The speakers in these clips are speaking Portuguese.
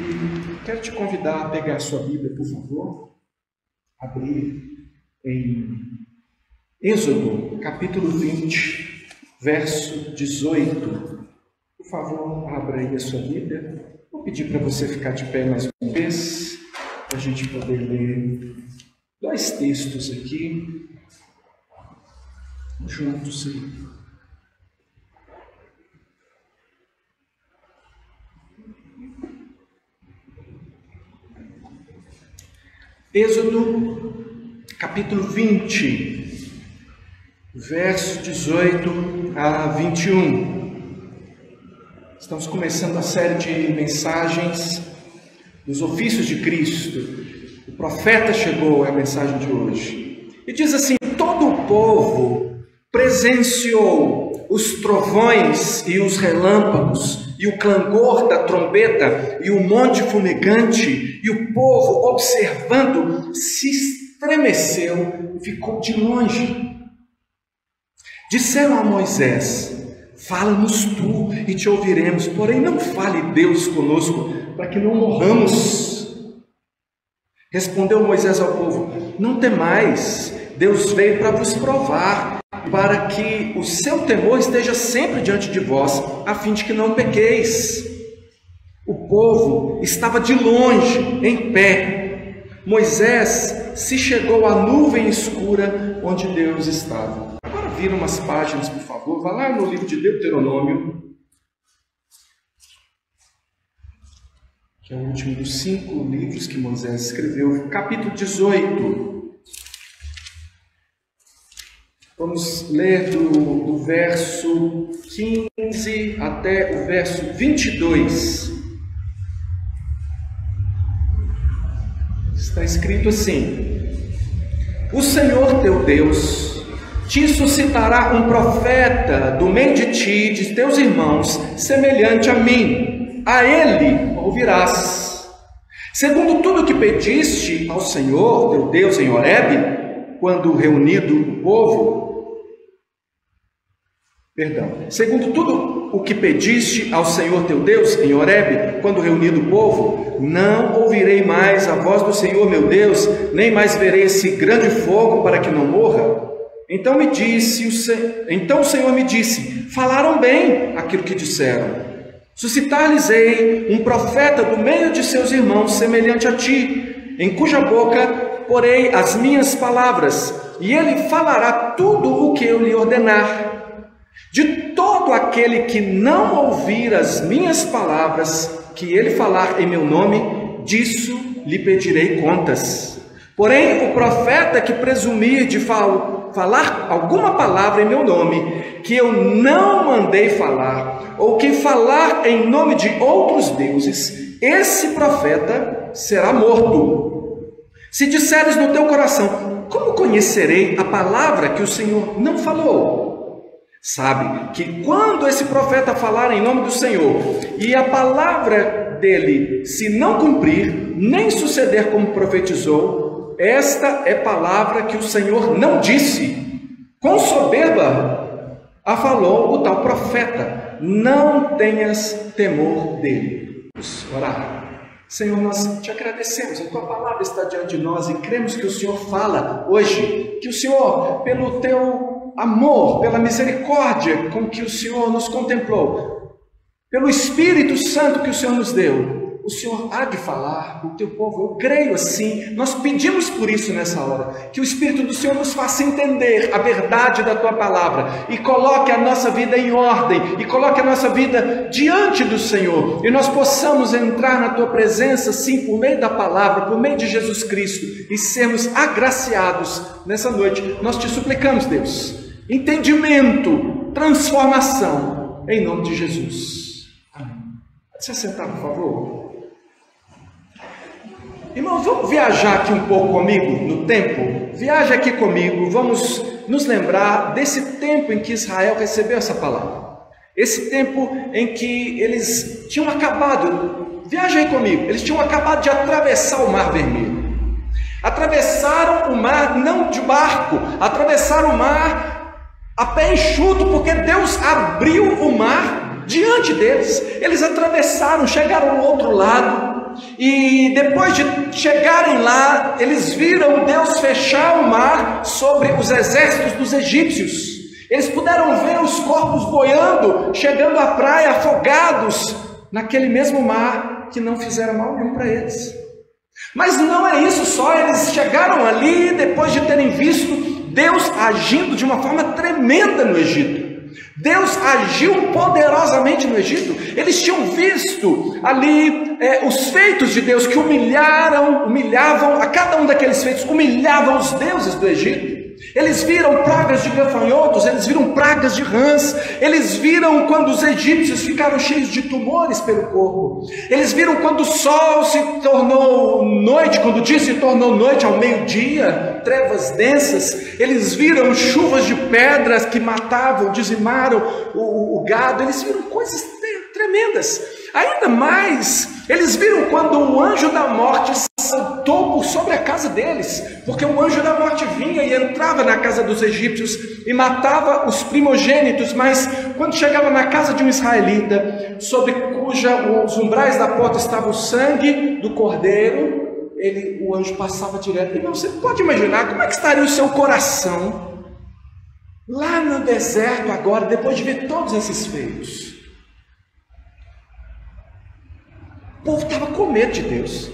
E quero te convidar a pegar a sua Bíblia, por favor, abrir em Êxodo, capítulo 20, verso 18. Por favor, abra aí a sua Bíblia. Vou pedir para você ficar de pé mais uma vez, para a gente poder ler dois textos aqui, juntos aí. Êxodo, capítulo 20, verso 18 a 21. Estamos começando a série de mensagens dos ofícios de Cristo. O profeta chegou, é a mensagem de hoje. E diz assim: todo o povo presenciou os trovões e os relâmpagos, e o clangor da trombeta, e o monte fumegante, e o povo, observando, se estremeceu e ficou de longe. Disseram a Moisés: fala-nos tu e te ouviremos, porém não fale Deus conosco, para que não morramos. Respondeu Moisés ao povo: não temais, Deus veio para vos provar, para que o seu temor esteja sempre diante de vós, a fim de que não pequeis. O povo estava de longe, em pé. Moisés se chegou à nuvem escura onde Deus estava. Agora vira umas páginas, por favor. Vá lá no livro de Deuteronômio, que é o último dos 5 livros que Moisés escreveu, capítulo 18. Vamos ler do verso 15 até o verso 22. Está escrito assim: o Senhor teu Deus te suscitará um profeta do meio de ti e de teus irmãos, semelhante a mim. A ele ouvirás. Segundo tudo o que pediste ao Senhor teu Deus em Horebe, quando reunido o povo, segundo tudo o que pediste ao Senhor teu Deus em Horebe, quando reunido o povo, não ouvirei mais a voz do Senhor meu Deus, nem mais verei esse grande fogo para que não morra. Então o Senhor me disse: falaram bem aquilo que disseram. Suscitar-lhes-ei um profeta do meio de seus irmãos, semelhante a ti, em cuja boca porei as minhas palavras, e ele falará tudo o que eu lhe ordenar. De todo aquele que não ouvir as minhas palavras, que ele falar em meu nome, disso lhe pedirei contas. Porém, o profeta que presumir de falar alguma palavra em meu nome, que eu não mandei falar, ou que falar em nome de outros deuses, esse profeta será morto. Se disseres no teu coração: como conhecerei a palavra que o Senhor não falou? Sabe que quando esse profeta falar em nome do Senhor, e a palavra dele se não cumprir, nem suceder como profetizou, esta é palavra que o Senhor não disse. Com soberba a falou o tal profeta. Não tenhas temor dele. Vamos orar. Senhor, nós te agradecemos, a tua palavra está diante de nós e cremos que o Senhor fala hoje, que o Senhor, pelo teu amor, pela misericórdia com que o Senhor nos contemplou, pelo Espírito Santo que o Senhor nos deu, o Senhor há de falar o teu povo. Eu creio assim, nós pedimos por isso nessa hora, que o Espírito do Senhor nos faça entender a verdade da tua palavra e coloque a nossa vida em ordem, e coloque a nossa vida diante do Senhor, e nós possamos entrar na tua presença, sim, por meio da palavra, por meio de Jesus Cristo, e sermos agraciados nessa noite. Nós te suplicamos, Deus, entendimento, transformação, em nome de Jesus. Amém. Pode se sentar, por favor. Irmãos, vamos viajar aqui um pouco comigo no tempo? Viaja aqui comigo, vamos nos lembrar desse tempo em que Israel recebeu essa palavra. Esse tempo em que eles tinham acabado, viaja aí comigo, eles tinham acabado de atravessar o Mar Vermelho. Atravessaram o mar não de barco, atravessaram o mar a pé enxuto, porque Deus abriu o mar diante deles. Eles atravessaram, chegaram ao outro lado. E depois de chegarem lá, eles viram Deus fechar o mar sobre os exércitos dos egípcios. Eles puderam ver os corpos boiando, chegando à praia, afogados naquele mesmo mar que não fizeram mal nenhum para eles. Mas não é isso só, eles chegaram ali depois de terem visto Deus agindo de uma forma tremenda no Egito. Deus agiu poderosamente no Egito. Eles tinham visto ali os feitos de Deus que humilhavam a cada um daqueles feitos, humilhavam os deuses do Egito. Eles viram pragas de gafanhotos, eles viram pragas de rãs, eles viram quando os egípcios ficaram cheios de tumores pelo corpo, eles viram quando o sol se tornou noite, quando o dia se tornou noite ao meio-dia, trevas densas, eles viram chuvas de pedras que matavam, dizimaram o gado, eles viram coisas tremendas. Ainda mais, eles viram quando o anjo da morte saltou por sobre a casa deles, porque o anjo da morte vinha e entrava na casa dos egípcios e matava os primogênitos, mas quando chegava na casa de um israelita, sobre os umbrais da porta estava o sangue do cordeiro, o anjo passava direto. Irmão, você pode imaginar como é que estaria o seu coração lá no deserto agora, depois de ver todos esses feitos? O povo estava com medo de Deus.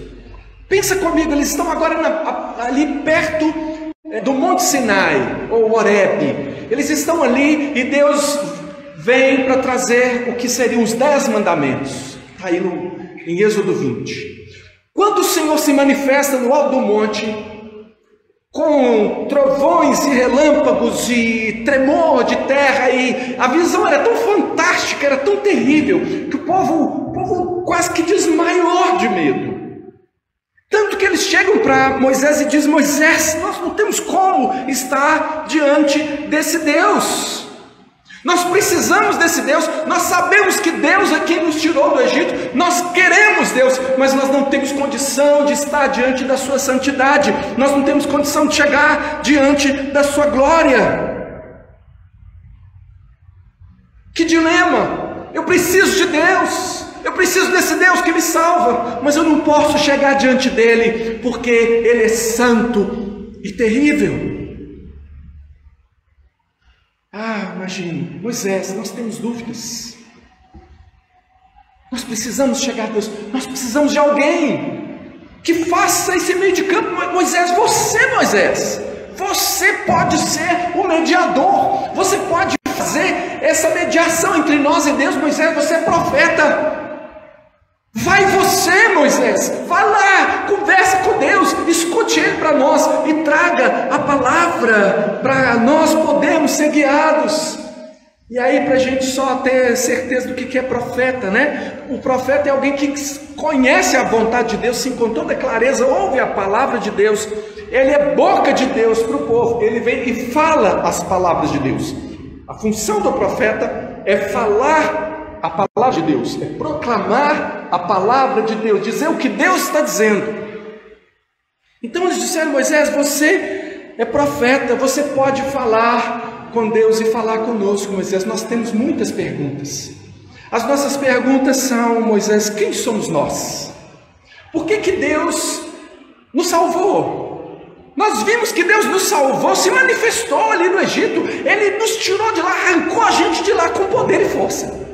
Pensa comigo, eles estão agora ali perto do Monte Sinai, ou Horebe. Eles estão ali e Deus vem para trazer o que seriam os 10 mandamentos. Está aí em Êxodo 20. Quando o Senhor se manifesta no alto do monte, com trovões e relâmpagos e tremor de terra, e a visão era tão fantástica, era tão terrível, que o povo quase que desmaiou de medo. Tanto que eles chegam para Moisés e dizem: Moisés, nós não temos como estar diante desse Deus. Nós precisamos desse Deus. Nós sabemos que Deus é quem nos tirou do Egito. Nós queremos Deus, mas nós não temos condição de estar diante da sua santidade. Nós não temos condição de chegar diante da sua glória. Que dilema! Eu preciso de Deus. Eu preciso desse Deus que me salva, mas eu não posso chegar diante dele, porque ele é santo e terrível. Imagine, Moisés, nós temos dúvidas. Nós precisamos chegar a Deus. Nós precisamos de alguém que faça esse meio de campo. Moisés, você pode ser o mediador. Você pode fazer essa mediação entre nós e Deus. Moisés, você é profeta. Vai você, Moisés, vai lá, conversa com Deus, escute Ele para nós e traga a palavra para nós podermos ser guiados. E aí, para a gente só ter certeza do que é profeta, né? O profeta é alguém que conhece a vontade de Deus, sim, com toda clareza, ouve a palavra de Deus, ele é boca de Deus para o povo, ele vem e fala as palavras de Deus. A função do profeta é falar a palavra de Deus, é proclamar a palavra de Deus, dizer o que Deus está dizendo. Então eles disseram: Moisés, você é profeta, você pode falar com Deus e falar conosco. Moisés, nós temos muitas perguntas. As nossas perguntas são: Moisés, quem somos nós? Por que Deus nos salvou? Nós vimos que Deus nos salvou, se manifestou ali no Egito, Ele nos tirou de lá, arrancou a gente de lá com poder e força.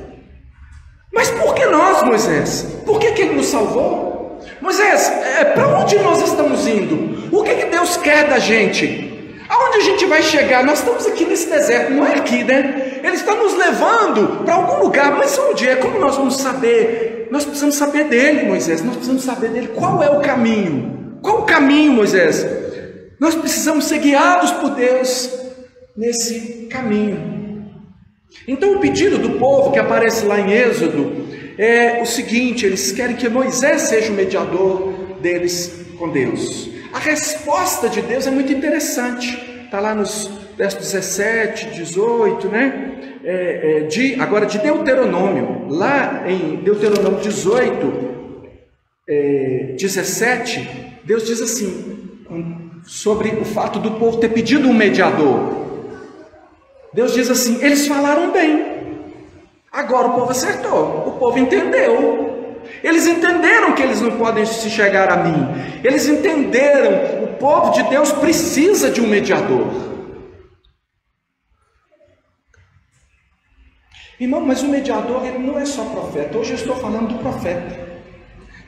Mas por que nós, Moisés? Por que Ele nos salvou? Moisés, para onde nós estamos indo? O que Deus quer da gente? Aonde a gente vai chegar? Nós estamos aqui nesse deserto, não é aqui, né? Ele está nos levando para algum lugar, mas onde é? Como nós vamos saber? Nós precisamos saber dele, Moisés. Nós precisamos saber dele. Qual é o caminho? Qual o caminho, Moisés? Nós precisamos ser guiados por Deus nesse caminho. Então o pedido do povo que aparece lá em Êxodo é o seguinte: eles querem que Moisés seja o mediador deles com Deus. A resposta de Deus é muito interessante, está lá nos versos 17, 18, né? Agora de Deuteronômio, lá em Deuteronômio 18, 17, Deus diz assim, sobre o fato do povo ter pedido um mediador. Deus diz assim: eles falaram bem, agora o povo acertou, o povo entendeu. Eles entenderam que eles não podem se chegar a mim. Eles entenderam, o povo de Deus precisa de um mediador. Irmão, mas o mediador, ele não é só profeta. Hoje eu estou falando do profeta.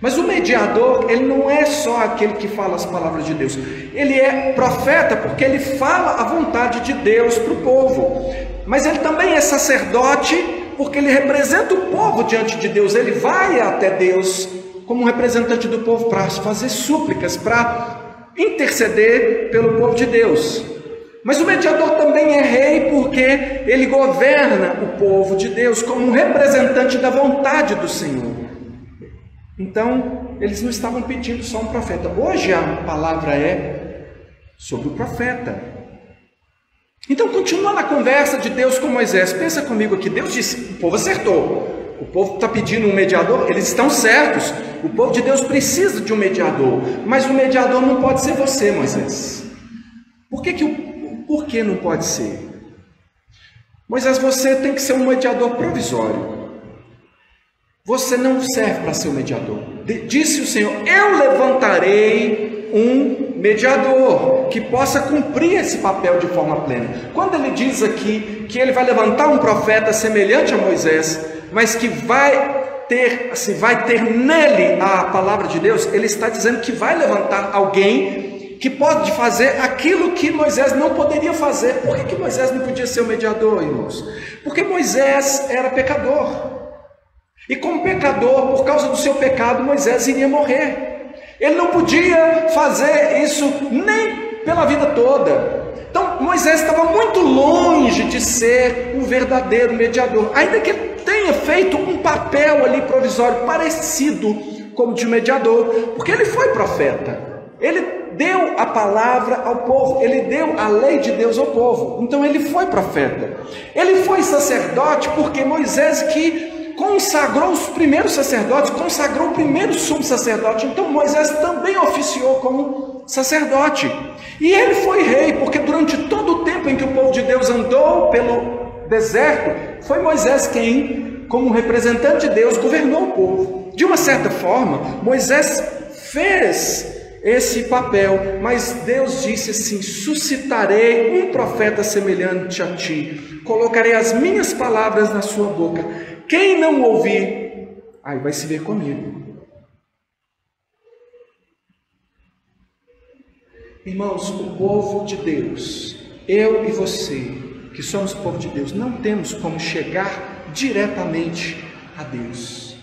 Mas o mediador, ele não é só aquele que fala as palavras de Deus. Ele é profeta porque ele fala a vontade de Deus para o povo. Mas ele também é sacerdote porque ele representa o povo diante de Deus. Ele vai até Deus como um representante do povo para fazer súplicas, para interceder pelo povo de Deus. Mas o mediador também é rei porque ele governa o povo de Deus como um representante da vontade do Senhor. Então, eles não estavam pedindo só um profeta. Hoje a palavra é sobre o profeta. Então, continuando a conversa de Deus com Moisés, pensa comigo aqui, Deus disse, o povo acertou. O povo está pedindo um mediador, eles estão certos. O povo de Deus precisa de um mediador. Mas o mediador não pode ser você, Moisés. Por que não pode ser? Moisés, você tem que ser um mediador provisório. Você não serve para ser o mediador. Disse o Senhor, eu levantarei um mediador que possa cumprir esse papel de forma plena. Quando ele diz aqui que ele vai levantar um profeta semelhante a Moisés, mas que vai ter nele a palavra de Deus, ele está dizendo que vai levantar alguém que pode fazer aquilo que Moisés não poderia fazer. Por que Moisés não podia ser o mediador, irmãos? Porque Moisés era pecador. E como pecador, por causa do seu pecado, Moisés iria morrer. Ele não podia fazer isso nem pela vida toda. Então Moisés estava muito longe de ser um verdadeiro mediador, ainda que ele tenha feito um papel ali provisório parecido como de mediador, porque ele foi profeta. Ele deu a palavra ao povo, ele deu a lei de Deus ao povo. Então ele foi profeta. Ele foi sacerdote porque Moisés que consagrou os primeiros sacerdotes, consagrou o primeiro sumo sacerdote. Então Moisés também oficiou como sacerdote. E ele foi rei, porque durante todo o tempo em que o povo de Deus andou pelo deserto, foi Moisés quem, como representante de Deus, governou o povo. De uma certa forma, Moisés fez esse papel, mas Deus disse assim, suscitarei um profeta semelhante a ti, colocarei as minhas palavras na sua boca. Quem não ouvir, aí vai se ver comigo. Irmãos, o povo de Deus, eu e você, que somos o povo de Deus, não temos como chegar diretamente a Deus.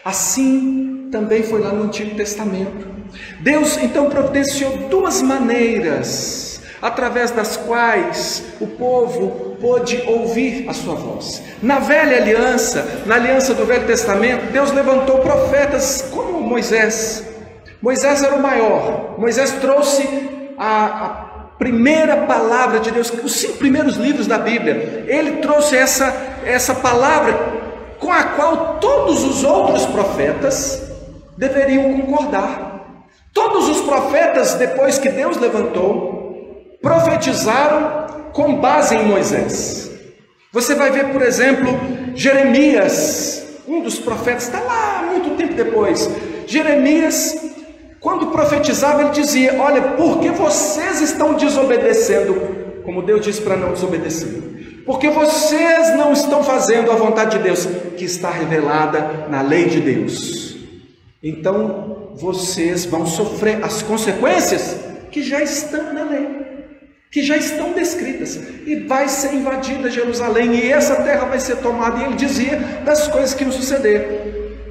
Assim também foi lá no Antigo Testamento. Deus então providenciou duas maneiras através das quais o povo pôde ouvir a sua voz. Na velha aliança, na aliança do Velho Testamento, Deus levantou profetas como Moisés. Moisés era o maior. Moisés trouxe a primeira palavra de Deus, os 5 primeiros livros da Bíblia. Ele trouxe essa palavra com a qual todos os outros profetas deveriam concordar. Todos os profetas, depois que Deus levantou, profetizaram com base em Moisés. Você vai ver, por exemplo, Jeremias, um dos profetas, está lá muito tempo depois. Jeremias, quando profetizava, ele dizia, olha, porque vocês estão desobedecendo, como Deus disse para não desobedecer, porque vocês não estão fazendo a vontade de Deus, que está revelada na lei de Deus. Então, vocês vão sofrer as consequências que já estão na lei, que já estão descritas, e vai ser invadida Jerusalém, e essa terra vai ser tomada, e ele dizia das coisas que iam suceder.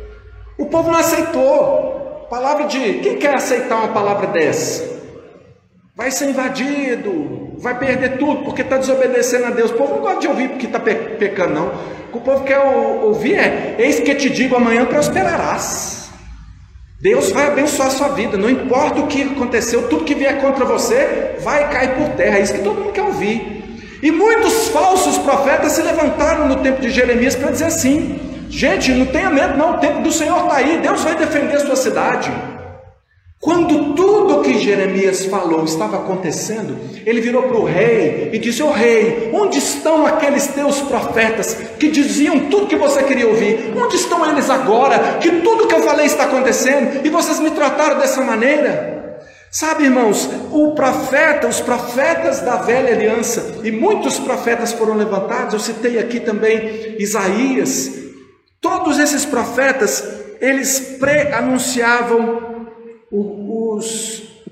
O povo não aceitou. Palavra de, quem quer aceitar uma palavra dessa? Vai ser invadido, vai perder tudo, porque está desobedecendo a Deus. O povo não gosta de ouvir porque está pecando, não. O que o povo quer ouvir é, eis que te digo, amanhã prosperarás. Deus vai abençoar a sua vida, não importa o que aconteceu, tudo que vier contra você vai cair por terra. É isso que todo mundo quer ouvir. E muitos falsos profetas se levantaram no tempo de Jeremias para dizer assim, gente, não tenha medo não, o tempo do Senhor está aí, Deus vai defender a sua cidade. Quando tudo que Jeremias falou estava acontecendo, ele virou para o rei e disse: ô rei, onde estão aqueles teus profetas que diziam tudo que você queria ouvir? Onde estão eles agora, que tudo que eu falei está acontecendo e vocês me trataram dessa maneira? Sabe, irmãos, os profetas da velha aliança, e muitos profetas foram levantados, eu citei aqui também Isaías. Todos esses profetas, eles pré-anunciavam o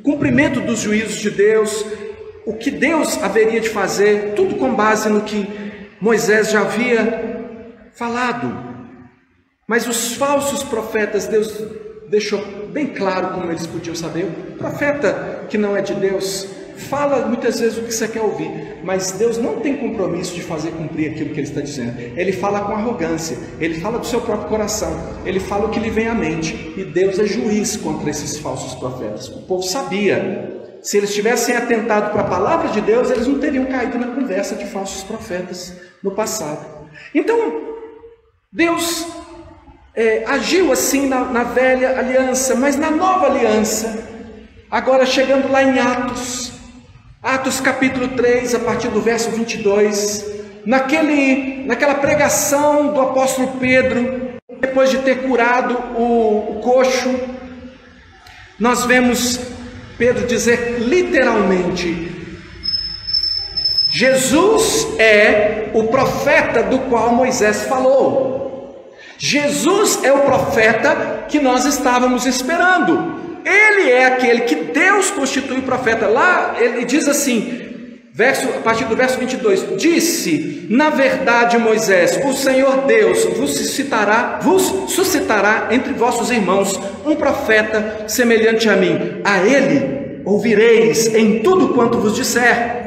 cumprimento dos juízos de Deus, o que Deus haveria de fazer, tudo com base no que Moisés já havia falado. Mas os falsos profetas, Deus deixou bem claro como eles podiam saber. O profeta que não é de Deus fala muitas vezes o que você quer ouvir, mas Deus não tem compromisso de fazer cumprir aquilo que Ele está dizendo. Ele fala com arrogância, Ele fala do seu próprio coração, Ele fala o que lhe vem à mente, e Deus é juiz contra esses falsos profetas. O povo sabia, se eles tivessem atentado para a palavra de Deus, eles não teriam caído na conversa de falsos profetas no passado. Então, Deus agiu assim na velha aliança, mas na nova aliança, agora chegando lá em Atos capítulo 3, a partir do verso 22, naquela pregação do apóstolo Pedro, depois de ter curado o coxo, nós vemos Pedro dizer literalmente: Jesus é o profeta do qual Moisés falou. Jesus é o profeta que nós estávamos esperando. Ele é aquele que Deus constitui profeta. Lá ele diz assim, a partir do verso 22, disse: na verdade, Moisés, o Senhor Deus vos suscitará entre vossos irmãos um profeta semelhante a mim. A ele ouvireis em tudo quanto vos disser.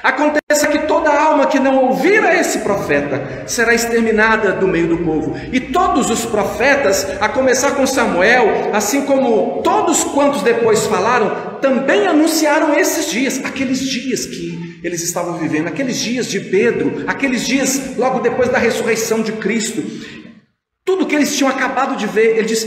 Aconteça que toda alma que não ouvir a esse profeta será exterminada do meio do povo. E todos os profetas, a começar com Samuel, assim como todos quantos depois falaram, também anunciaram esses dias, aqueles dias que eles estavam vivendo, aqueles dias de Pedro, aqueles dias logo depois da ressurreição de Cristo. Tudo que eles tinham acabado de ver, ele diz: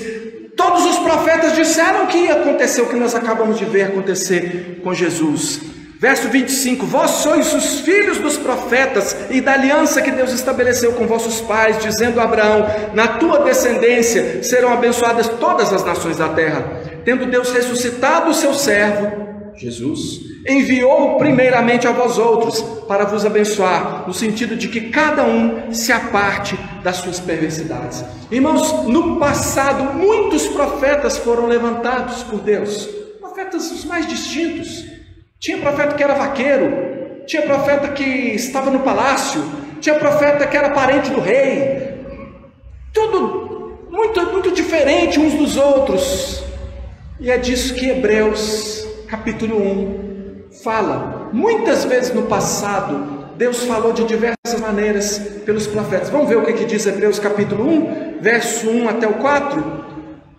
todos os profetas disseram que ia acontecer o que nós acabamos de ver acontecer com Jesus. Verso 25, vós sois os filhos dos profetas e da aliança que Deus estabeleceu com vossos pais, dizendo a Abraão: na tua descendência serão abençoadas todas as nações da terra. Tendo Deus ressuscitado o seu servo, Jesus, enviou-o primeiramente a vós outros, para vos abençoar, no sentido de que cada um se aparte das suas perversidades. Irmãos, no passado, muitos profetas foram levantados por Deus, profetas os mais distintos. Tinha profeta que era vaqueiro, tinha profeta que estava no palácio, tinha profeta que era parente do rei, tudo muito diferente uns dos outros. E é disso que Hebreus capítulo 1 fala. Muitas vezes no passado, Deus falou de diversas maneiras pelos profetas. Vamos ver o que diz Hebreus capítulo 1, verso 1 até o 4.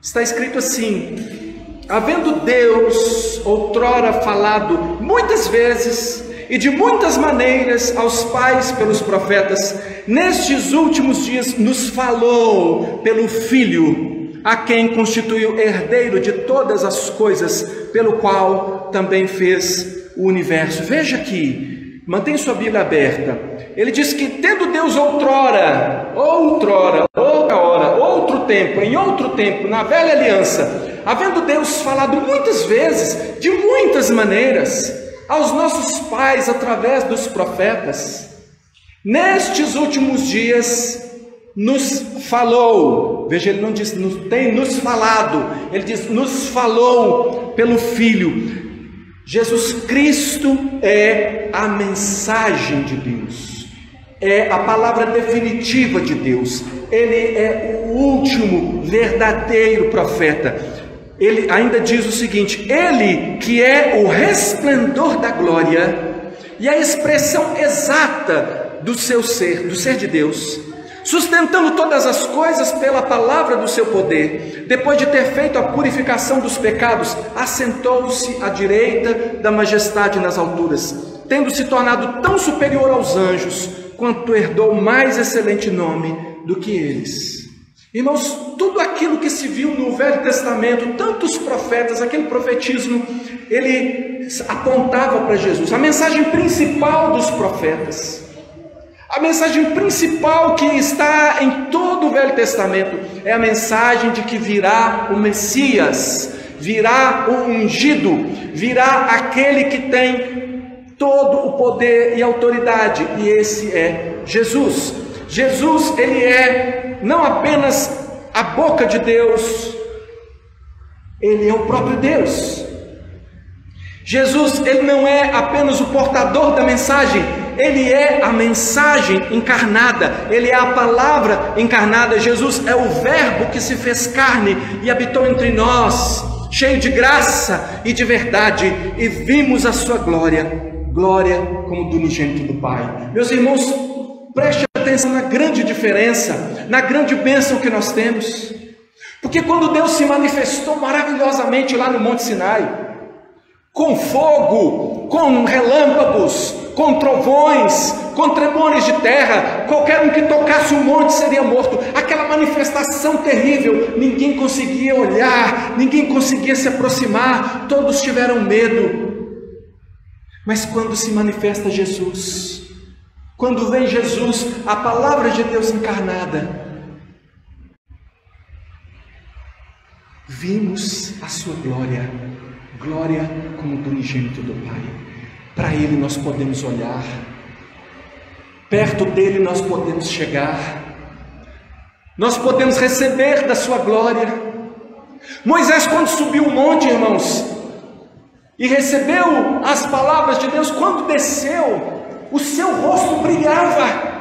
Está escrito assim: havendo Deus outrora falado muitas vezes e de muitas maneiras aos pais pelos profetas, nestes últimos dias nos falou pelo Filho, a quem constituiu herdeiro de todas as coisas, pelo qual também fez o universo. Veja aqui, mantenha sua Bíblia aberta. Ele diz que tendo Deus outra hora, outro tempo, em outro tempo, na velha aliança, havendo Deus falado muitas vezes, de muitas maneiras, aos nossos pais através dos profetas, nestes últimos dias nos falou. Veja, ele não diz tem nos falado, ele diz nos falou pelo Filho. Jesus Cristo é a mensagem de Deus, é a palavra definitiva de Deus. Ele é o último verdadeiro profeta. Ele ainda diz o seguinte: ele que é o resplendor da glória e a expressão exata do seu ser, do ser de Deus, sustentando todas as coisas pela palavra do seu poder, depois de ter feito a purificação dos pecados, assentou-se à direita da majestade nas alturas, tendo se tornado tão superior aos anjos, quanto herdou mais excelente nome do que eles. Irmãos, tudo aquilo que se viu no Velho Testamento, tantos profetas, aquele profetismo, ele apontava para Jesus. A mensagem principal dos profetas, a mensagem principal que está em todo o Velho Testamento, é a mensagem de que virá o Messias, virá o ungido, virá aquele que tem todo o poder e autoridade, e esse é Jesus. Jesus, ele é não apenas a boca de Deus, ele é o próprio Deus. Jesus, ele não é apenas o portador da mensagem, ele é a mensagem encarnada, ele é a palavra encarnada. Jesus é o verbo que se fez carne e habitou entre nós, cheio de graça e de verdade, e vimos a sua glória, glória como do unigênito do Pai. Meus irmãos, preste atenção na grande diferença, na grande bênção que nós temos, porque quando Deus se manifestou maravilhosamente lá no Monte Sinai, com fogo, com relâmpagos, com trovões, com tremores de terra, qualquer um que tocasse o monte seria morto. Aquela manifestação terrível, ninguém conseguia olhar, ninguém conseguia se aproximar, todos tiveram medo. Mas quando se manifesta Jesus, quando vem Jesus, a palavra de Deus encarnada, vimos a sua glória, glória como do unigênito do Pai. Para Ele nós podemos olhar, perto dEle nós podemos chegar, nós podemos receber da sua glória. Moisés, quando subiu o monte, irmãos, e recebeu as palavras de Deus, quando desceu, o seu rosto brilhava,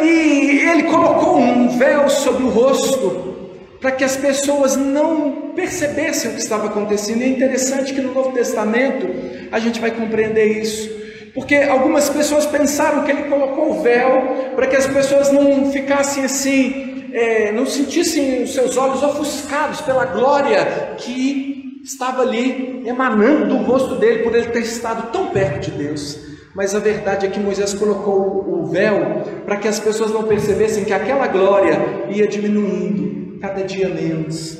e ele colocou um véu sobre o rosto, para que as pessoas não percebessem o que estava acontecendo. E é interessante que no Novo Testamento a gente vai compreender isso, porque algumas pessoas pensaram que ele colocou o véu para que as pessoas não ficassem assim, não sentissem os seus olhos ofuscados pela glória que estava ali emanando do rosto dele, por ele ter estado tão perto de Deus. Mas a verdade é que Moisés colocou o véu para que as pessoas não percebessem que aquela glória ia diminuindo, cada dia menos,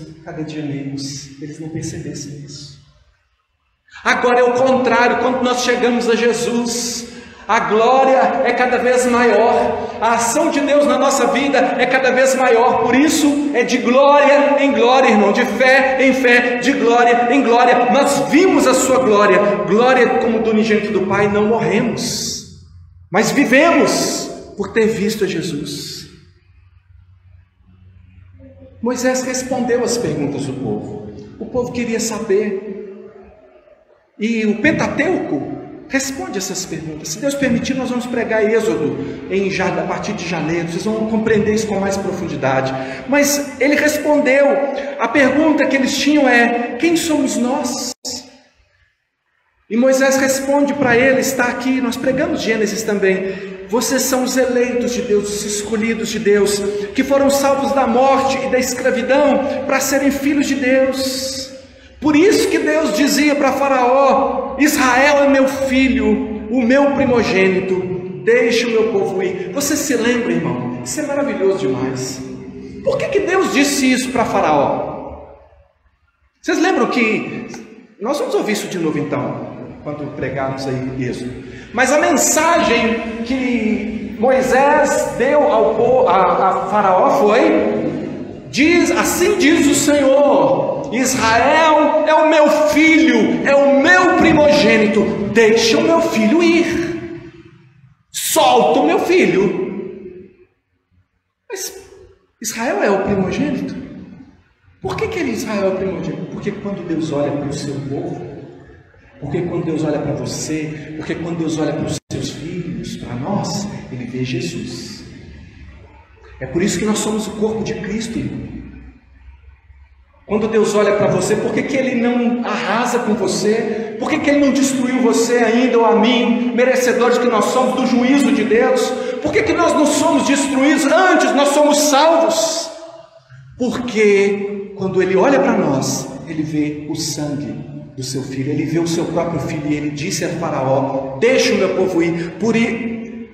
eles não percebessem isso. Agora é o contrário, quando nós chegamos a Jesus, a glória é cada vez maior, a ação de Deus na nossa vida é cada vez maior, por isso é de glória em glória, irmão, de fé em fé, de glória em glória. Nós vimos a sua glória, glória como do unigênito do Pai. Não morremos, mas vivemos por ter visto a Jesus. Moisés respondeu às perguntas do povo. O povo queria saber, e o Pentateuco responde essas perguntas. Se Deus permitir, nós vamos pregar Êxodo a partir de janeiro. Vocês vão compreender isso com mais profundidade. Mas ele respondeu. A pergunta que eles tinham é: quem somos nós? E Moisés responde para ele, está aqui, nós pregamos Gênesis também. Vocês são os eleitos de Deus, os escolhidos de Deus, que foram salvos da morte e da escravidão para serem filhos de Deus. Por isso que Deus dizia para Faraó: Israel é meu filho, o meu primogênito, deixe o meu povo ir. Você se lembra, irmão? Isso é maravilhoso demais. Por que Deus disse isso para Faraó? Vocês lembram que... Nós vamos ouvir isso de novo então, quando pregarmos aí Êxodo. Mas a mensagem que Moisés deu a Faraó foi: assim diz o Senhor, Israel é o meu filho, é o meu primogênito, deixa o meu filho ir, solta o meu filho. Mas Israel é o primogênito? Por que Israel é o primogênito? Porque quando Deus olha para o seu povo, porque quando Deus olha para você, porque quando Deus olha para os seus filhos, para nós, Ele vê Jesus. É por isso que nós somos o corpo de Cristo, irmão. Quando Deus olha para você, por que Ele não arrasa com você? Por que Ele não destruiu você ainda ou a mim, merecedores que nós somos do juízo de Deus? Por que nós não somos destruídos antes, nós somos salvos? Porque quando Ele olha para nós, Ele vê o sangue do seu filho, Ele vê o seu próprio filho, e Ele disse a Faraó: deixa o meu povo ir.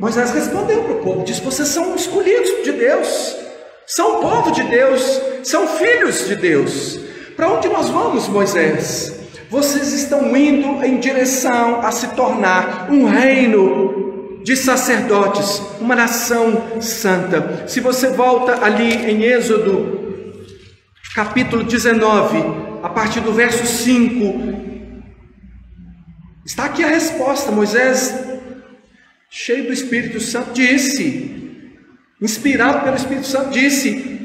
Moisés respondeu para o povo, disse: vocês são escolhidos de Deus, são o povo de Deus, são filhos de Deus. Para onde nós vamos, Moisés? Vocês estão indo em direção a se tornar um reino de sacerdotes, uma nação santa. Se você volta ali em Êxodo, capítulo 19, a partir do verso 5, está aqui a resposta. Moisés, cheio do Espírito Santo, disse, inspirado pelo Espírito Santo, disse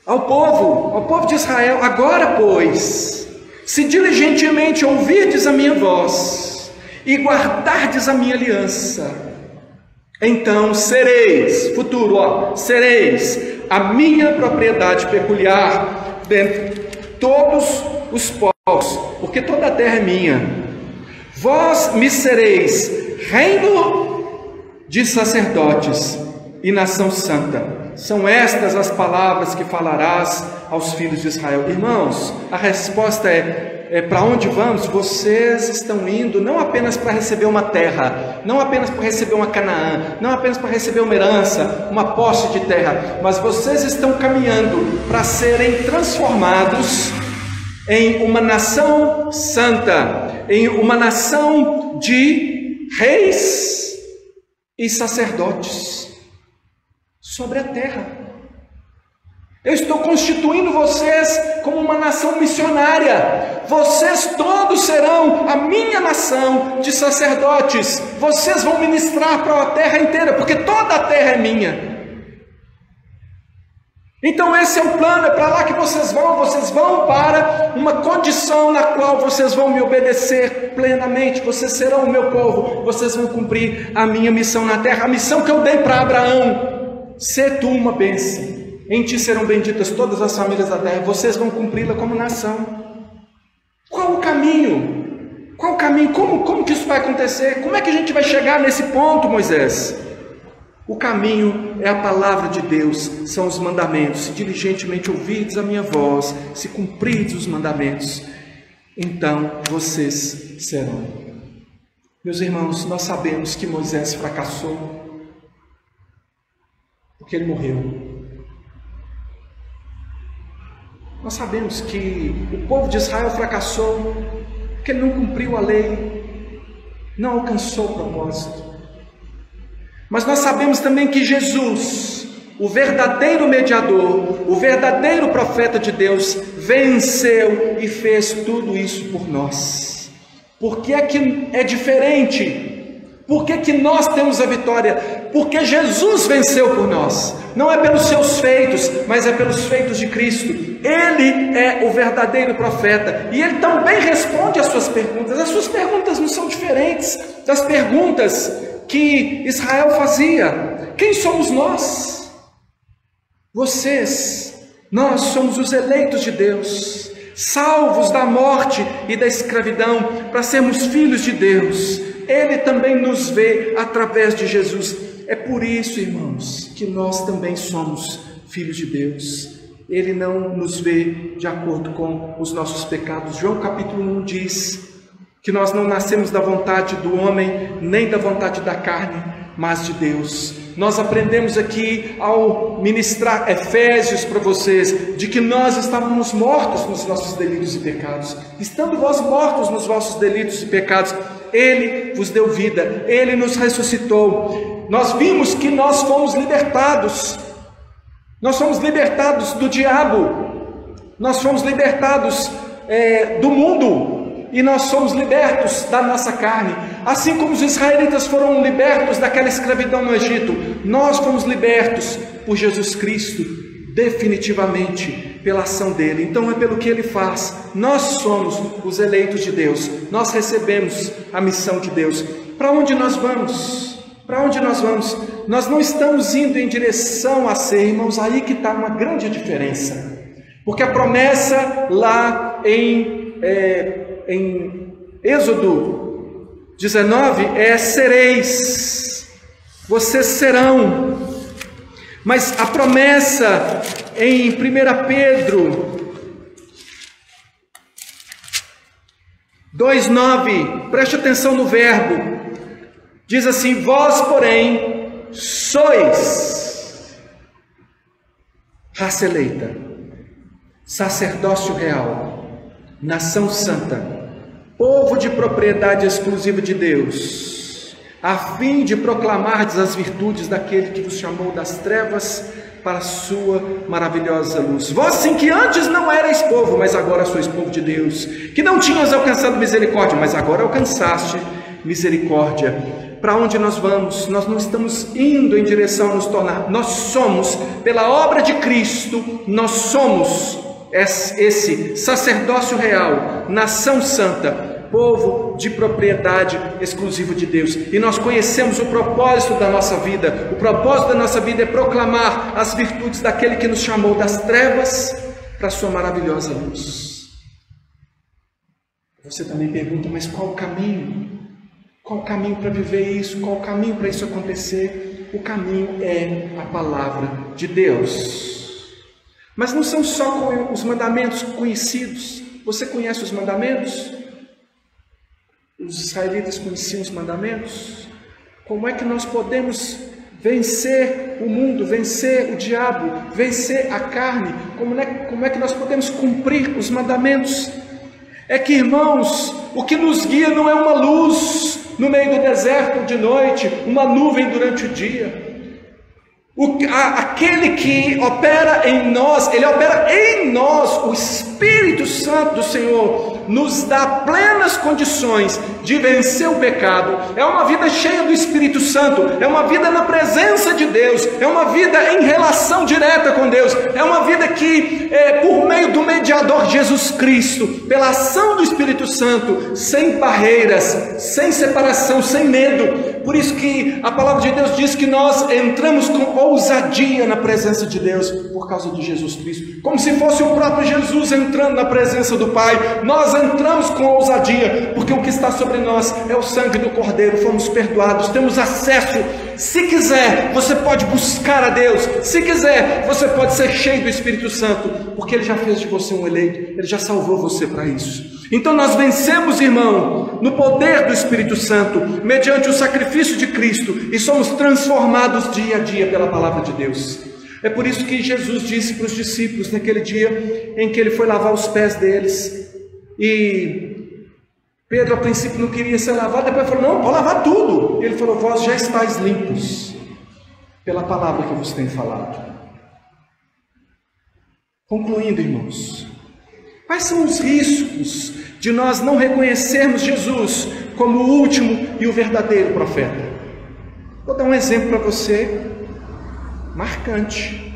ao povo de Israel: agora, pois, se diligentemente ouvirdes a minha voz e guardardes a minha aliança, então sereis, futuro, sereis a minha propriedade peculiar dentre todos os povos, porque toda a terra é minha. Vós me sereis reino de sacerdotes e nação santa. São estas as palavras que falarás aos filhos de Israel. Irmãos, a resposta é para onde vamos? Vocês estão indo não apenas para receber uma terra, não apenas para receber uma Canaã, não apenas para receber uma herança, uma posse de terra, mas vocês estão caminhando para serem transformados em uma nação santa, em uma nação de reis e sacerdotes sobre a terra. Eu estou constituindo vocês como uma nação missionária. Vocês todos serão a minha nação de sacerdotes. Vocês vão ministrar para a terra inteira, porque toda a terra é minha. Então esse é o plano, é para lá que vocês vão para uma condição na qual vocês vão me obedecer plenamente, vocês serão o meu povo, vocês vão cumprir a minha missão na terra, a missão que eu dei para Abraão: sê tu uma bênção, em ti serão benditas todas as famílias da terra, vocês vão cumpri-la como nação. Qual o caminho? Qual o caminho? Como que isso vai acontecer? Como é que a gente vai chegar nesse ponto, Moisés? O caminho é a palavra de Deus, são os mandamentos. Se diligentemente ouvirdes a minha voz, se cumprirdes os mandamentos, então vocês serão. Meus irmãos, nós sabemos que Moisés fracassou porque ele morreu. Nós sabemos que o povo de Israel fracassou porque ele não cumpriu a lei, não alcançou o propósito. Mas nós sabemos também que Jesus, o verdadeiro mediador, o verdadeiro profeta de Deus, venceu e fez tudo isso por nós. Por que é que é diferente? Por que que nós temos a vitória? Porque Jesus venceu por nós. Não é pelos seus feitos, mas é pelos feitos de Cristo. Ele é o verdadeiro profeta e ele também responde às suas perguntas. As suas perguntas não são diferentes das perguntas que Israel fazia. Quem somos nós? Vocês, nós somos os eleitos de Deus, salvos da morte e da escravidão, para sermos filhos de Deus. Ele também nos vê através de Jesus. É por isso, irmãos, que nós também somos filhos de Deus. Ele não nos vê de acordo com os nossos pecados. João capítulo 1 diz que nós não nascemos da vontade do homem, nem da vontade da carne, mas de Deus. Nós aprendemos aqui ao ministrar Efésios para vocês, de que nós estávamos mortos nos nossos delitos e pecados. Estando vós mortos nos vossos delitos e pecados, Ele vos deu vida, Ele nos ressuscitou. Nós vimos que nós fomos libertados. Nós fomos libertados do diabo. Nós fomos libertados do mundo. E nós somos libertos da nossa carne, assim como os israelitas foram libertos daquela escravidão no Egito. Nós fomos libertos por Jesus Cristo, definitivamente pela ação dele. Então é pelo que ele faz. Nós somos os eleitos de Deus, nós recebemos a missão de Deus. Para onde nós vamos? Para onde nós vamos? Nós não estamos indo em direção a ser, irmãos, aí que está uma grande diferença, porque a promessa lá em Êxodo 19 é: sereis, vocês serão. Mas a promessa em 1 Pedro 2,9, preste atenção no verbo: Diz assim: vós, porém, sois raça eleita, sacerdócio real, nação santa, povo de propriedade exclusiva de Deus, a fim de proclamardes as virtudes daquele que vos chamou das trevas para a sua maravilhosa luz. Vós sim que antes não erais povo, mas agora sois povo de Deus, que não tinhas alcançado misericórdia, mas agora alcançaste misericórdia. Para onde nós vamos? Nós não estamos indo em direção a nos tornar, nós somos, pela obra de Cristo, nós somos esse sacerdócio real, nação santa, povo de propriedade exclusiva de Deus. E nós conhecemos o propósito da nossa vida. O propósito da nossa vida é proclamar as virtudes daquele que nos chamou das trevas para a sua maravilhosa luz. Você também pergunta: mas qual o caminho? Qual o caminho para viver isso? Qual o caminho para isso acontecer? O caminho é a palavra de Deus. Mas não são só os mandamentos conhecidos. Você conhece os mandamentos? Os israelitas conheciam os mandamentos? Como é que nós podemos vencer o mundo, vencer o diabo, vencer a carne? Como é que nós podemos cumprir os mandamentos? É que, irmãos, o que nos guia não é uma luz no meio do deserto de noite, uma nuvem durante o dia. Aquele que opera em nós, ele opera em nós. O Espírito Santo do Senhor nos dá plenas condições de vencer o pecado. É uma vida cheia do Espírito Santo, é uma vida na presença de Deus, é uma vida em relação direta com Deus, é uma vida que, por meio do mediador Jesus Cristo, pela ação do Espírito Santo, sem barreiras, sem separação, sem medo. Por isso que a palavra de Deus diz que nós entramos com ousadia na presença de Deus, por causa de Jesus Cristo, como se fosse o próprio Jesus entrando na presença do Pai. Nós entramos com ousadia, porque o que está sobre nós é o sangue do Cordeiro. Fomos perdoados, temos acesso. Se quiser, você pode buscar a Deus. Se quiser, você pode ser cheio do Espírito Santo, porque Ele já fez de você um eleito, Ele já salvou você para isso. Então nós vencemos, irmão, no poder do Espírito Santo, mediante o sacrifício de Cristo, e somos transformados dia a dia pela palavra de Deus. É por isso que Jesus disse para os discípulos, naquele dia em que Ele foi lavar os pés deles, e Pedro a princípio não queria ser lavado, depois falou: não, vou lavar tudo. Ele falou: vós já estáis limpos pela palavra que eu vos tenho falado. Concluindo, irmãos, quais são os riscos de nós não reconhecermos Jesus como o último e o verdadeiro profeta? Vou dar um exemplo para você, marcante.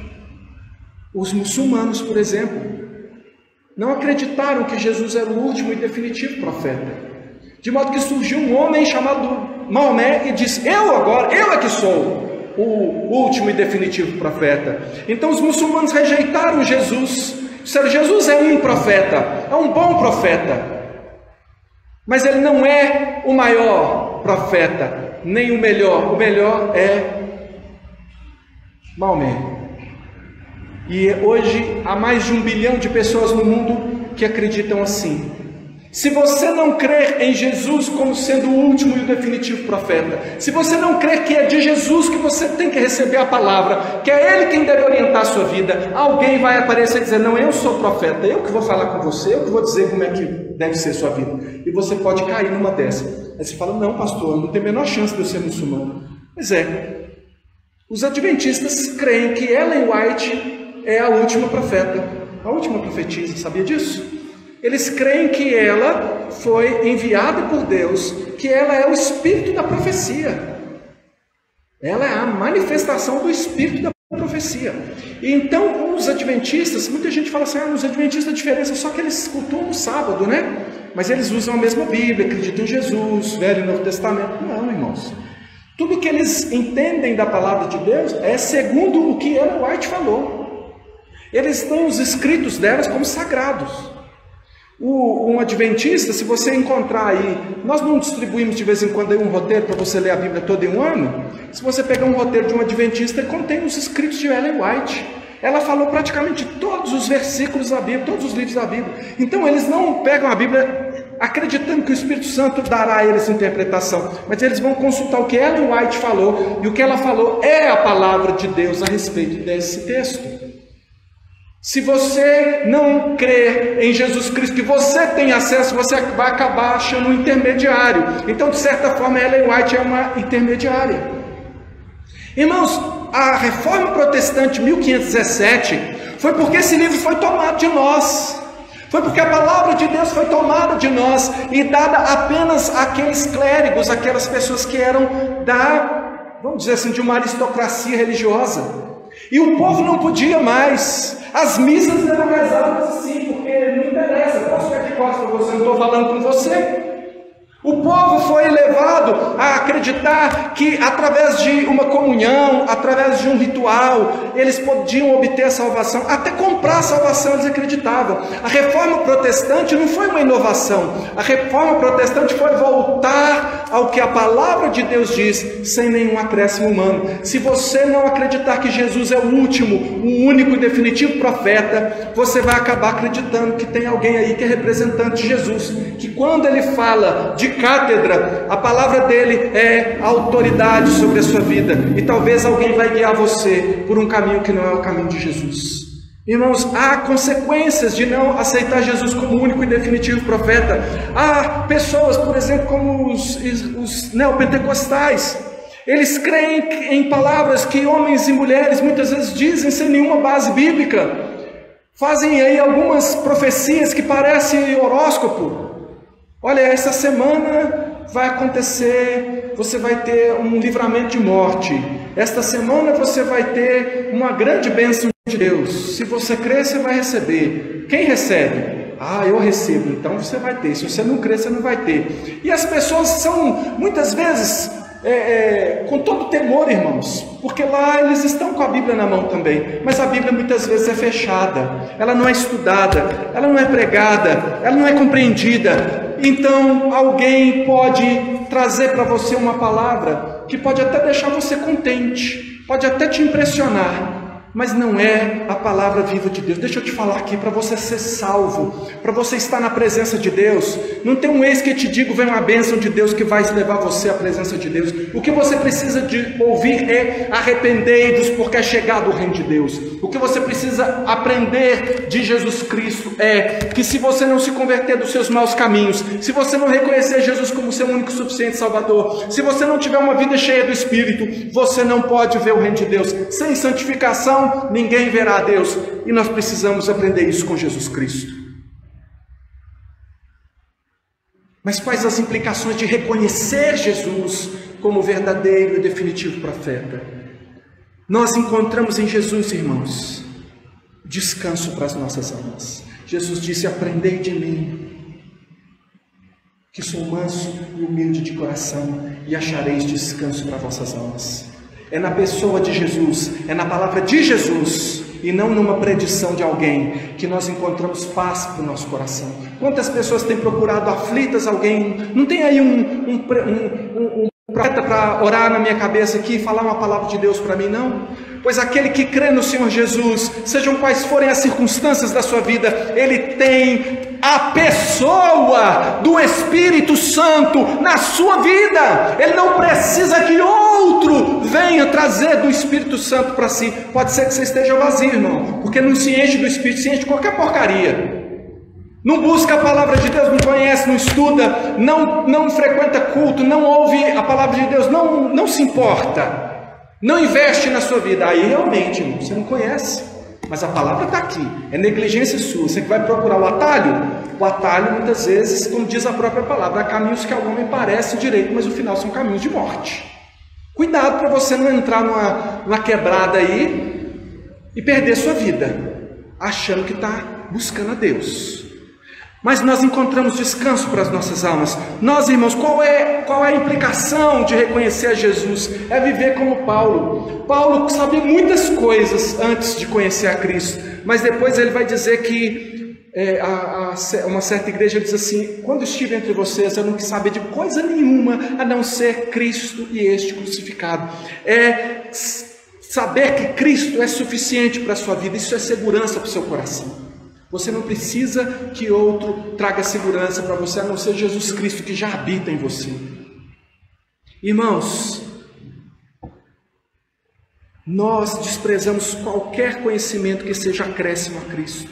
Os muçulmanos, por exemplo, não acreditaram que Jesus era o último e definitivo profeta, de modo que surgiu um homem chamado Maomé e disse: eu é que sou o último e definitivo profeta. Então os muçulmanos rejeitaram Jesus, disseram: Jesus é um profeta, é um bom profeta, mas ele não é o maior profeta, nem o melhor é Maomé. E hoje há mais de 1 bilhão de pessoas no mundo que acreditam assim. Se você não crer em Jesus como sendo o último e o definitivo profeta, se você não crer que é de Jesus que você tem que receber a palavra, que é Ele quem deve orientar a sua vida, alguém vai aparecer e dizer: não, eu sou profeta, eu que vou falar com você, eu que vou dizer como é que deve ser a sua vida. E você pode cair numa dessas. Aí você fala: não, pastor, não tem a menor chance de eu ser muçulmano. Pois é, os adventistas creem que Ellen White é a última profeta, a última profetisa. Sabia disso? Eles creem que ela foi enviada por Deus, que ela é o espírito da profecia. Ela é a manifestação do espírito da profecia. E então os adventistas, muita gente fala assim: os adventistas a diferença é só que eles cultuam no sábado, né? Mas eles usam a mesma Bíblia, acreditam em Jesus, Velho e Novo Testamento. Não, irmãos. Tudo que eles entendem da palavra de Deus é segundo o que Ellen White falou. Eles têm os escritos delas como sagrados. Um adventista, se você encontrar aí, nós não distribuímos de vez em quando aí um roteiro para você ler a Bíblia toda em um ano. Se você pegar um roteiro de um adventista, ele contém os escritos de Ellen White. Ela falou praticamente todos os versículos da Bíblia, todos os livros da Bíblia. Então eles não pegam a Bíblia acreditando que o Espírito Santo dará a eles interpretação, mas eles vão consultar o que Ellen White falou, e o que ela falou é a palavra de Deus a respeito desse texto. Se você não crer em Jesus Cristo, que você tem acesso, você vai acabar achando um intermediário. Então, de certa forma, Ellen White é uma intermediária. Irmãos, a Reforma Protestante 1517 foi porque esse livro foi tomado de nós. Foi porque a palavra de Deus foi tomada de nós e dada apenas àqueles clérigos, aquelas pessoas que eram vamos dizer assim, de uma aristocracia religiosa. E o povo não podia mais. As missas eram rezadas assim, porque não interessa. Posso ficar de costas para você, não estou falando com você. O povo foi levado a acreditar que através de uma comunhão, através de um ritual, eles podiam obter a salvação, até comprar a salvação eles acreditavam. A Reforma Protestante não foi uma inovação, a Reforma Protestante foi voltar ao que a palavra de Deus diz, sem nenhum acréscimo humano. Se você não acreditar que Jesus é o último, o único e definitivo profeta, você vai acabar acreditando que tem alguém aí que é representante de Jesus, que quando ele fala de cátedra, a palavra dele é autoridade sobre a sua vida, e talvez alguém vai guiar você por um caminho que não é o caminho de Jesus. Irmãos, há consequências de não aceitar Jesus como único e definitivo profeta. Há pessoas, por exemplo, como os neopentecostais, eles creem em palavras que homens e mulheres muitas vezes dizem sem nenhuma base bíblica, fazem aí algumas profecias que parecem horóscopo. Olha, essa semana vai acontecer, você vai ter um livramento de morte. Esta semana você vai ter uma grande bênção de Deus. Se você crer, você vai receber. Quem recebe? Ah, eu recebo, então você vai ter. Se você não crer, você não vai ter. E as pessoas são, muitas vezes, com todo temor, irmãos, porque lá eles estão com a Bíblia na mão também, mas a Bíblia muitas vezes é fechada, ela não é estudada, ela não é pregada, ela não é compreendida. Então alguém pode trazer para você uma palavra que pode até deixar você contente, pode até te impressionar, mas não é a palavra viva de Deus. Deixa eu te falar aqui, para você ser salvo, para você estar na presença de Deus, não tem um eis que te digo, vem uma bênção de Deus que vai levar você à presença de Deus. O que você precisa de ouvir é: arrependei-vos, porque é chegado o reino de Deus. O que você precisa aprender de Jesus Cristo é que se você não se converter dos seus maus caminhos, se você não reconhecer Jesus como seu único e suficiente Salvador, se você não tiver uma vida cheia do Espírito, você não pode ver o reino de Deus. Sem santificação ninguém verá a Deus, e nós precisamos aprender isso com Jesus Cristo. Mas quais as implicações de reconhecer Jesus como verdadeiro e definitivo profeta? Nós encontramos em Jesus, irmãos, descanso para as nossas almas. Jesus disse: aprendei de mim, que sou manso e humilde de coração, e achareis descanso para vossas almas. É na pessoa de Jesus, é na palavra de Jesus, e não numa predição de alguém, que nós encontramos paz para o nosso coração. Quantas pessoas têm procurado aflitas alguém? Não tem aí um profeta para orar na minha cabeça aqui e falar uma palavra de Deus para mim, não? Pois aquele que crê no Senhor Jesus, sejam quais forem as circunstâncias da sua vida, ele tem a pessoa do Espírito Santo na sua vida. Ele não precisa que outro venha trazer do Espírito Santo para si. Pode ser que você esteja vazio, irmão, porque não se enche do Espírito, se enche de qualquer porcaria. Não busca a palavra de Deus, não conhece, não estuda, não frequenta culto, não ouve a palavra de Deus, não se importa, não investe na sua vida. Aí realmente, irmão, você não conhece, mas a palavra está aqui, é negligência sua. Você que vai procurar o atalho muitas vezes, como diz a própria palavra, há caminhos que ao homem parecem direito, mas no final são caminhos de morte. Cuidado para você não entrar numa quebrada aí e perder sua vida, achando que está buscando a Deus. Mas nós encontramos descanso para as nossas almas. Nós, irmãos, qual é a implicação de reconhecer a Jesus? É viver como Paulo. Paulo sabia muitas coisas antes de conhecer a Cristo, mas depois ele vai dizer que uma certa igreja diz assim: quando estive entre vocês, eu não quis saber de coisa nenhuma a não ser Cristo e este crucificado. Saber que Cristo é suficiente para a sua vida, isso é segurança para o seu coração. Você não precisa que outro traga segurança para você, a não ser Jesus Cristo que já habita em você. Irmãos, nós desprezamos qualquer conhecimento que seja acréscimo a Cristo.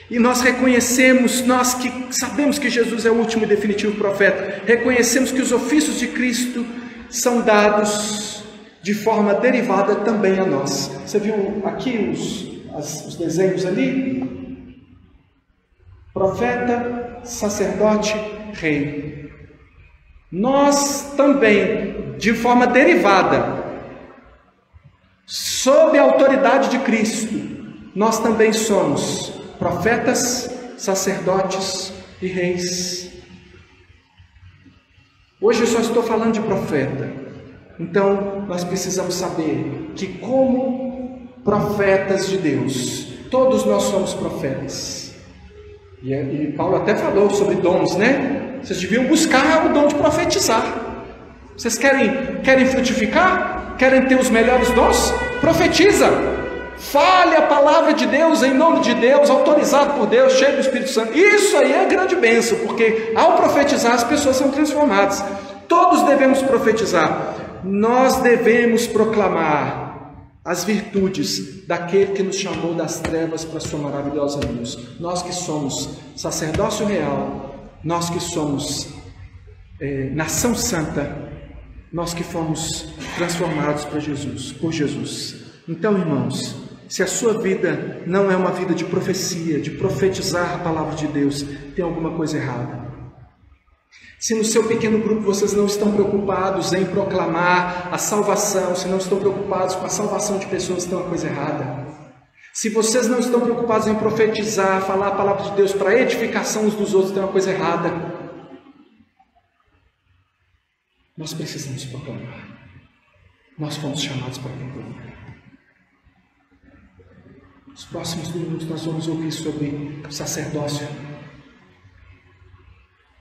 E nós reconhecemos, nós que sabemos que Jesus é o último e definitivo profeta, reconhecemos que os ofícios de Cristo são dados de forma derivada também a nós. Você viu aqui os desenhos ali? Profeta, sacerdote, rei. Nós também, de forma derivada, sob a autoridade de Cristo, nós também somos profetas, sacerdotes e reis. Hoje eu só estou falando de profeta. Então nós precisamos saber que, como profetas de Deus, todos nós somos profetas. E Paulo até falou sobre dons, né? Vocês deviam buscar o dom de profetizar. Vocês querem frutificar? Querem ter os melhores dons? Profetiza! Fale a palavra de Deus em nome de Deus, autorizado por Deus, cheio do Espírito Santo. Isso aí é grande bênção, porque ao profetizar as pessoas são transformadas. Todos devemos profetizar. Nós devemos proclamar as virtudes daquele que nos chamou das trevas para a sua maravilhosa luz. Nós que somos sacerdócio real, nós que somos nação santa, nós que fomos transformados por Jesus. Então, irmãos, se a sua vida não é uma vida de profecia, de profetizar a palavra de Deus, tem alguma coisa errada. Se no seu pequeno grupo vocês não estão preocupados em proclamar a salvação, se não estão preocupados com a salvação de pessoas, tem uma coisa errada. Se vocês não estão preocupados em profetizar, falar a palavra de Deus para edificação uns dos outros, tem uma coisa errada. Nós precisamos proclamar. Nós fomos chamados para proclamar. Nos próximos minutos nós vamos ouvir sobre o sacerdócio.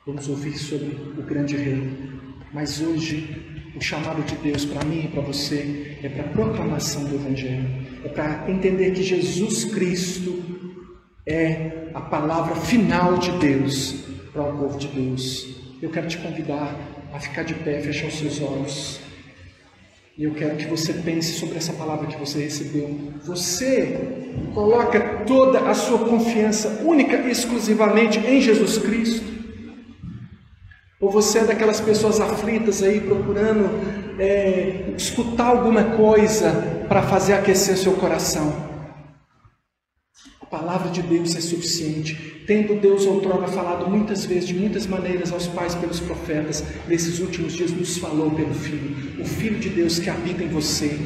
Vamos ouvir sobre o grande rei. Mas hoje o chamado de Deus para mim e para você é para a proclamação do Evangelho. É para entender que Jesus Cristo é a palavra final de Deus para o povo de Deus. Eu quero te convidar a ficar de pé, fechar os seus olhos. E eu quero que você pense sobre essa palavra que você recebeu. Você coloca toda a sua confiança única e exclusivamente em Jesus Cristo? Ou você é daquelas pessoas aflitas aí procurando escutar alguma coisa para fazer aquecer seu coração? A palavra de Deus é suficiente. Tendo Deus outrora falado muitas vezes, de muitas maneiras aos pais pelos profetas, nesses últimos dias nos falou pelo Filho, o Filho de Deus que habita em você,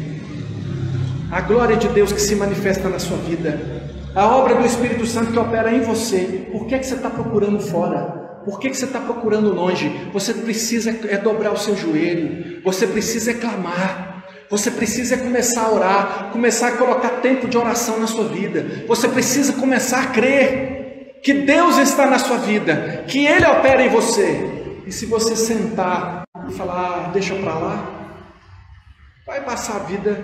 a glória de Deus que se manifesta na sua vida, a obra do Espírito Santo que opera em você. Por que você está procurando fora? Por que você está procurando longe? Você precisa dobrar o seu joelho, você precisa clamar. Você precisa começar a orar, começar a colocar tempo de oração na sua vida. Você precisa começar a crer que Deus está na sua vida, que Ele opera em você. E se você sentar e falar, deixa para lá, vai passar a vida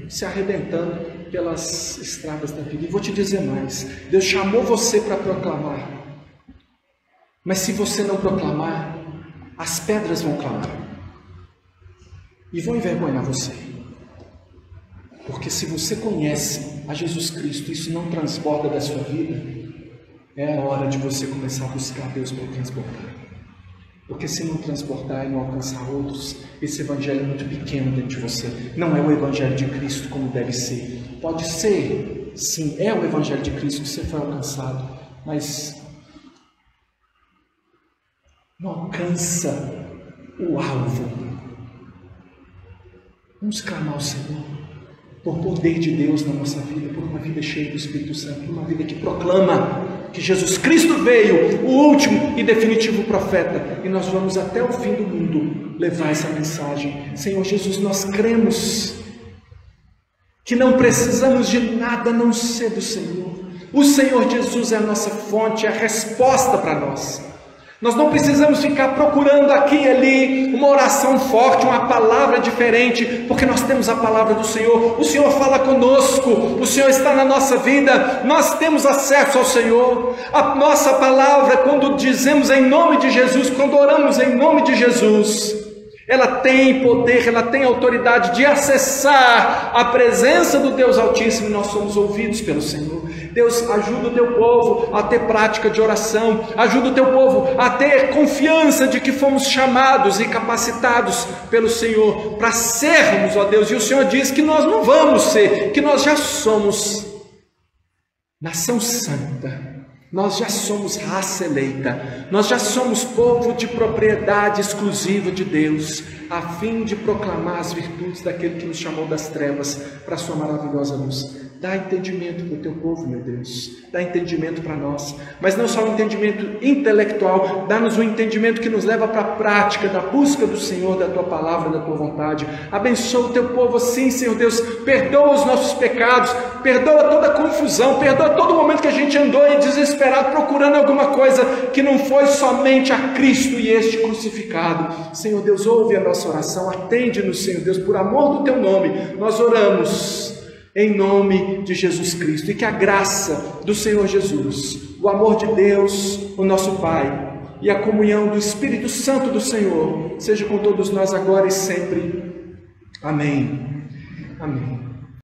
se arrebentando pelas estradas da vida. E vou te dizer mais, Deus chamou você para proclamar. Mas se você não proclamar, as pedras vão clamar. E vão envergonhar você. Porque se você conhece a Jesus Cristo, isso não transborda da sua vida, é a hora de você começar a buscar Deus para transbordar. Porque se não transbordar e não alcançar outros, esse evangelho é muito pequeno dentro de você. Não é o evangelho de Cristo como deve ser. Pode ser, sim, é o evangelho de Cristo que você foi alcançado, mas não alcança o alvo. Vamos clamar ao Senhor por poder de Deus na nossa vida, por uma vida cheia do Espírito Santo, por uma vida que proclama que Jesus Cristo veio, o último e definitivo profeta, e nós vamos até o fim do mundo levar essa mensagem. Senhor Jesus, nós cremos que não precisamos de nada a não ser do Senhor. O Senhor Jesus é a nossa fonte, é a resposta para nós. Nós não precisamos ficar procurando aqui e ali uma oração forte, uma palavra diferente, porque nós temos a palavra do Senhor. O Senhor fala conosco, o Senhor está na nossa vida, nós temos acesso ao Senhor. A nossa palavra, quando dizemos em nome de Jesus, quando oramos em nome de Jesus, ela tem poder, ela tem autoridade de acessar a presença do Deus Altíssimo, e nós somos ouvidos pelo Senhor. Deus, ajuda o teu povo a ter prática de oração, ajuda o teu povo a ter confiança de que fomos chamados e capacitados pelo Senhor para sermos, ó Deus, e o Senhor diz que nós não vamos ser, que nós já somos nação santa. Nós já somos raça eleita, nós já somos povo de propriedade exclusiva de Deus, a fim de proclamar as virtudes daquele que nos chamou das trevas para a sua maravilhosa luz. Dá entendimento para o teu povo, meu Deus, dá entendimento para nós, mas não só um entendimento intelectual, dá-nos um entendimento que nos leva para a prática da busca do Senhor, da tua palavra, da tua vontade. Abençoa o teu povo assim, Senhor Deus, perdoa os nossos pecados, perdoa toda a confusão, perdoa todo momento que a gente andou em desesperado, procurando alguma coisa que não foi somente a Cristo e este crucificado. Senhor Deus, ouve a nossa oração, atende-nos, Senhor Deus, por amor do teu nome, nós oramos em nome de Jesus Cristo, e que a graça do Senhor Jesus, o amor de Deus, o nosso Pai, e a comunhão do Espírito Santo do Senhor, seja com todos nós agora e sempre. Amém. Amém.